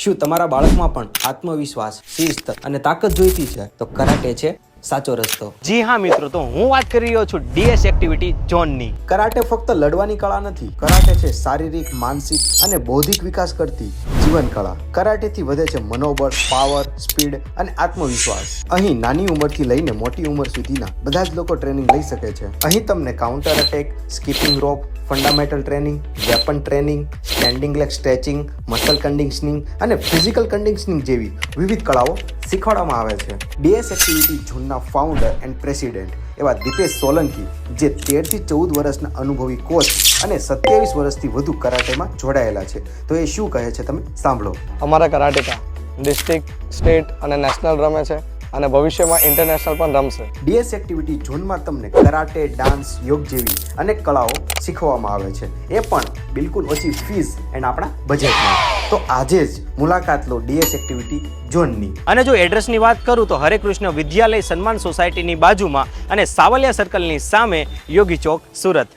શું તમારા બાળકમાં પણ આત્મવિશ્વાસ, શિસ્ત અને તાકાત જોઈતી છે? તો કરાટે છે સાચો રસ્તો। જી હા મિત્રો, તો હું વાત કરી રહ્યો છું ડીએસ એક્ટિવિટી ઝોનની। કરાટે ફક્ત લડવાની કળા નથી, કરાટે છે શારીરિક, માનસિક અને બૌદ્ધિક વિકાસ કરતી જીવન કળા। કરાટેથી વધે છે મનોબળ, પાવર, સ્પીડ અને આત્મવિશ્વાસ। અહીં નાની ઉંમરથી લઈને મોટી ઉંમર સુધીના બધા જ લોકો ટ્રેનિંગ લઈ શકે છે। અહીં તમને counter attack, skipping rope, fundamental training, weapon training, standing leg stretching, muscle conditioning અને ફિઝિકલ કન્ડિશનિંગ જેવી વિવિધ કળાઓ શીખવાડવામાં આવે છે। ડીએસ એક્ટિવિટી ઝોનના ફાઉન્ડર એન્ડ પ્રેસિડેન્ટ એવા દીપેશ સોલંકી, જે 13 થી 14 વર્ષના અનુભવી કોચ અને 27 વર્ષથી વધુ કરાટેમાં જોડાયેલા છે, તો એ શું કહે છે તમે સાંભળો। અમારા કરાટેકા ડિસ્ટ્રિક્ટ, સ્ટેટ અને નેશનલ રમે છે અને ભવિષ્યમાં ઇન્ટરનેશનલ પણ રમશે। ડીએસ એક્ટિવિટી ઝોનમાં તમને કરાટે, ડાન્સ, યોગ જેવી અનેક કળાઓ શીખવવામાં આવે છે, એ પણ બિલકુલ ઓછી ફીસ એન્ડ આપણા બજેટમાં। તો આજે જ મુલાકાત લો ડીએસ એક્ટિવિટી ઝોનની। અને જો એડ્રેસની વાત કરું તો હરે કૃષ્ણ વિદ્યાલય સન્માન સોસાયટીની બાજુમાં અને સાવલિયા સર્કલની સામે, યોગી ચોક, સુરત।